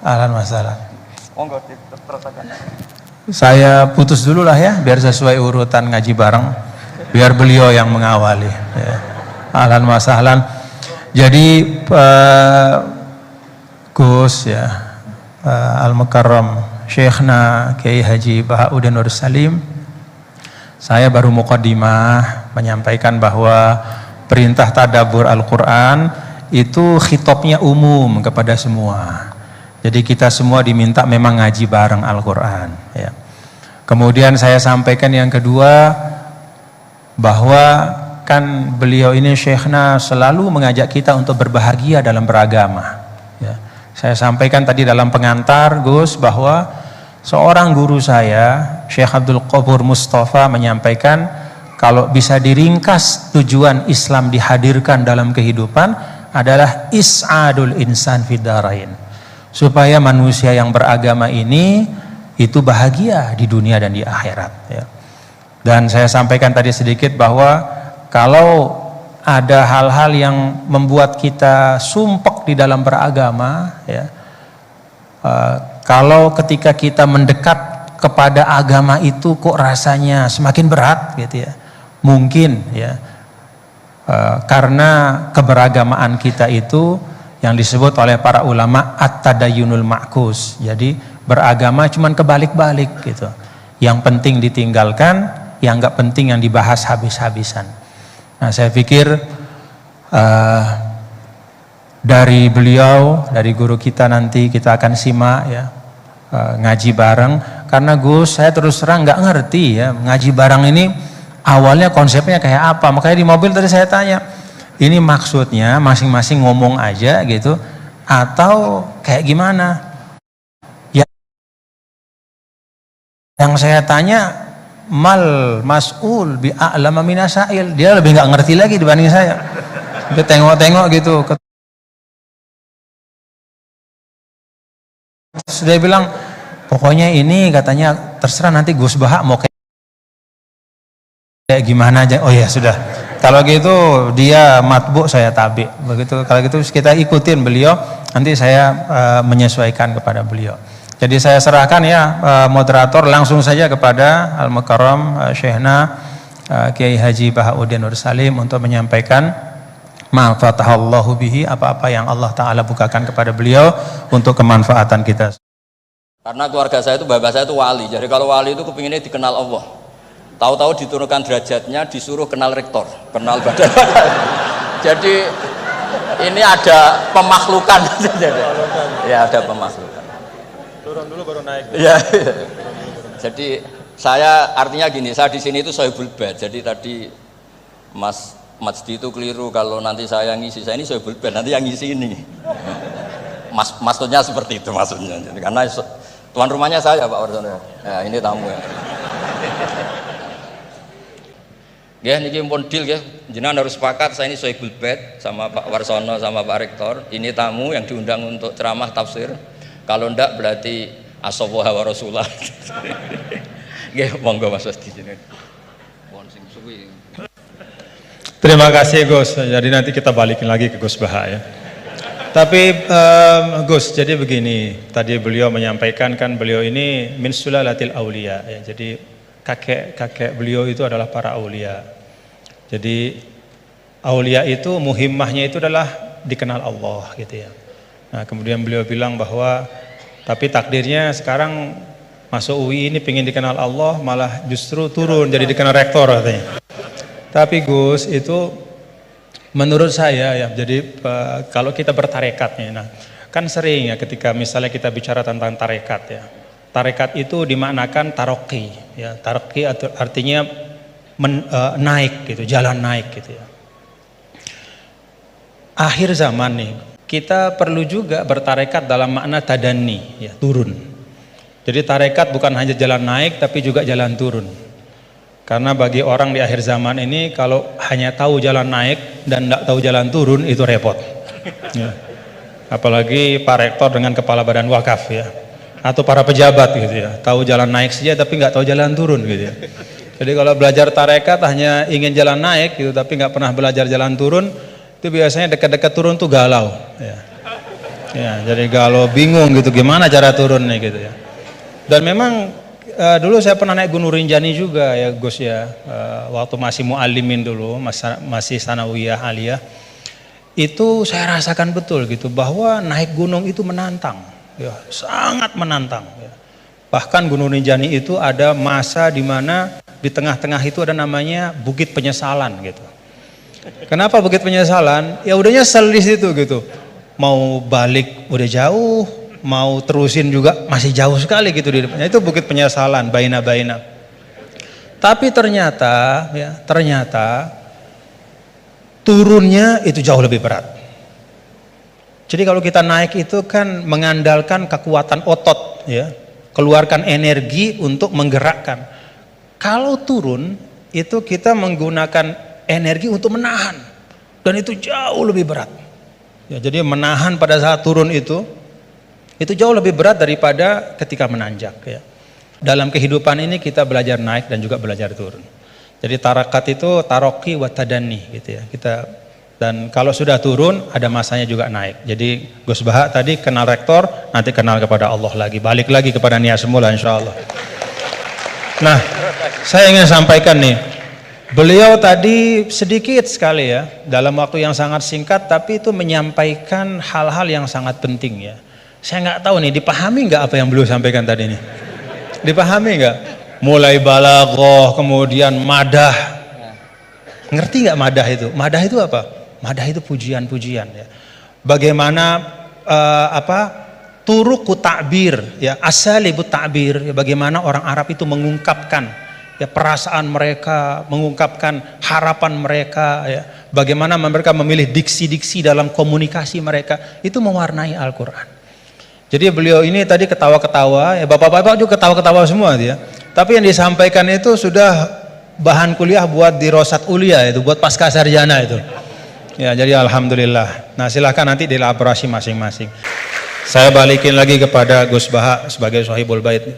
Ahlan masalah. Monggo diteruskan. Saya putus dulu lah ya, biar sesuai urutan ngaji bareng, biar beliau yang mengawali. Ya. Ahlan masalah. Jadi Gus ya, Al-Mukarram Syekhna Kiai Haji Bahauddin Nur Salim, saya baru muqaddimah menyampaikan bahwa perintah tadabbur Al-Quran itu khitabnya umum kepada semua. Jadi kita semua diminta memang ngaji bareng Al-Quran ya. Kemudian saya sampaikan yang kedua, bahwa kan beliau ini Syekhna selalu mengajak kita untuk berbahagia dalam beragama ya. Saya sampaikan tadi dalam pengantar Gus, bahwa seorang guru saya Syekh Abdul Qobur Mustafa menyampaikan, kalau bisa diringkas tujuan Islam dihadirkan dalam kehidupan adalah is'adul insan fid dharain, supaya manusia yang beragama ini itu bahagia di dunia dan di akhirat ya. Dan saya sampaikan tadi sedikit bahwa kalau ada hal-hal yang membuat kita sumpek di dalam beragama ya, kalau ketika kita mendekat kepada agama itu kok rasanya semakin berat gitu ya, mungkin ya karena keberagamaan kita itu yang disebut oleh para ulama at-tadayyunul ma'kus. Jadi beragama cuman kebalik-balik gitu. Yang penting ditinggalkan, yang enggak penting yang dibahas habis-habisan. Nah, saya pikir dari beliau, dari guru kita nanti kita akan simak ya, ngaji bareng. Karena Gus, saya terus terang nggak ngerti ya, ngaji bareng ini awalnya konsepnya kayak apa. Makanya di mobil tadi saya tanya, ini maksudnya masing-masing ngomong aja gitu atau kayak gimana? Yang saya tanya, mal mas'ul bi a'lama minasail, dia lebih nggak ngerti lagi dibanding saya. Dia tengok-tengok gitu. Sudah bilang, pokoknya ini katanya terserah nanti Gus Baha mau kayak gimana aja. Oh ya sudah. Kalau gitu dia matbu, saya tabi. Begitu. Kalau gitu kita ikutin beliau. Nanti saya menyesuaikan kepada beliau. Jadi saya serahkan ya moderator langsung saja kepada Al-Mukarram Syekhna Kiai Haji Bahauddin Nur Salim untuk menyampaikan ma fatahallahu bihi, apa-apa yang Allah Ta'ala bukakan kepada beliau untuk kemanfaatan kita. Karena keluarga saya itu, bapak saya itu wali. Jadi kalau wali itu kepinginnya dikenal Allah. Tahu-tahu diturunkan derajatnya, disuruh kenal rektor, kenal badan. Jadi ini ada pemakhlukan. Ya ada pemakhlukan. Turun dulu baru naik. Ya. Jadi saya artinya gini, saya di sini itu sohibul bait. Jadi tadi Mas Di itu keliru kalau nanti saya ngisi, saya ini sohibul bait, nanti yang ngisi ini. Maksudnya seperti itu maksudnya. Jadi, karena tuan rumahnya saya Pak Warsono. Ya, ini tamu ya. Ya, niki pun deal ya. Jenengan harus sepakat saya ini sohibul bait sama Pak Warsono sama Pak Rektor. Ini tamu yang diundang untuk ceramah tafsir. Kalau ndak berarti asawaha wa rasulah. Nggih, monggo Mas Wasdi jenengan. Pun sing suwi. Terima kasih Gus. Jadi nanti kita balikin lagi ke Gus Baha ya. Tapi Gus, jadi begini, tadi beliau menyampaikan kan beliau ini min sulalatil aulia ya. Jadi kakek beliau itu adalah para aulia. Jadi aulia itu muhimmahnya itu adalah dikenal Allah gitu ya. Nah, kemudian beliau bilang bahwa tapi takdirnya sekarang masuk UI ini pengen dikenal Allah malah justru turun jadi dikenal rektor katanya. Tapi Gus itu menurut saya ya, jadi kalau kita bertarekatnya, nah kan sering ya ketika misalnya kita bicara tentang tarekat ya, tarekat itu dimaknakan taroki ya, taroki artinya naik gitu, jalan naik gitu ya. Akhir zaman nih kita perlu juga bertarekat dalam makna tadani ya, turun. Jadi tarekat bukan hanya jalan naik tapi juga jalan turun. Karena bagi orang di akhir zaman ini kalau hanya tahu jalan naik dan tidak tahu jalan turun itu repot ya. Apalagi Pak Rektor dengan Kepala Badan Wakaf ya, atau para pejabat gitu ya, tahu jalan naik saja tapi nggak tahu jalan turun gitu ya. Jadi kalau belajar tarekat hanya ingin jalan naik gitu tapi nggak pernah belajar jalan turun, itu biasanya dekat-dekat turun tuh galau ya. Ya, jadi kalau bingung gitu gimana cara turunnya gitu ya. Dan memang dulu saya pernah naik Gunung Rinjani juga ya Gus ya, waktu masih muallimin dulu, masih sanawiyah aliyah. Itu saya rasakan betul gitu bahwa naik gunung itu menantang, ya, sangat menantang. Ya. Bahkan Gunung Rinjani itu ada masa di mana di tengah-tengah itu ada namanya Bukit Penyesalan gitu. Kenapa Bukit Penyesalan? Ya udah nyesel di situ gitu. Mau balik udah jauh, mau terusin juga masih jauh sekali gitu di depannya. Itu Bukit Penyesalan, baina-baina. Tapi ternyata turunnya itu jauh lebih berat. Jadi kalau kita naik itu kan mengandalkan kekuatan otot ya, keluarkan energi untuk menggerakkan. Kalau turun itu kita menggunakan energi untuk menahan dan itu jauh lebih berat. Ya, jadi menahan pada saat turun itu jauh lebih berat daripada ketika menanjak ya. Dalam kehidupan ini kita belajar naik dan juga belajar turun. Jadi tarakat itu taroki wa tadanni gitu ya. Dan kalau sudah turun ada masanya juga naik. Jadi Gus Baha tadi kenal rektor, nanti kenal kepada Allah lagi, balik lagi kepada niat semula insyaallah. Nah, saya ingin sampaikan nih, beliau tadi sedikit sekali ya, dalam waktu yang sangat singkat, tapi itu menyampaikan hal-hal yang sangat penting ya. Saya nggak tahu nih, dipahami nggak apa yang beliau sampaikan tadi nih? Dipahami nggak? Mulai balaghah, kemudian madah. Ngerti nggak madah itu? Madah itu apa? Madah itu pujian-pujian ya. Bagaimana turuku ta'bir ya, asalibut ta'bir ya, bagaimana orang Arab itu mengungkapkan ya perasaan mereka, mengungkapkan harapan mereka ya, bagaimana mereka memilih diksi-diksi dalam komunikasi mereka, itu mewarnai Al-Qur'an. Jadi beliau ini tadi ketawa-ketawa ya, bapak-bapak juga ketawa-ketawa semua ya. Tapi yang disampaikan itu sudah bahan kuliah buat di Rosat Ulia itu, buat pasca sarjana itu. Ya, jadi alhamdulillah. Nah, silahkan nanti dielaborasi masing-masing. Saya balikin lagi kepada Gus Baha sebagai Sohibul Bait.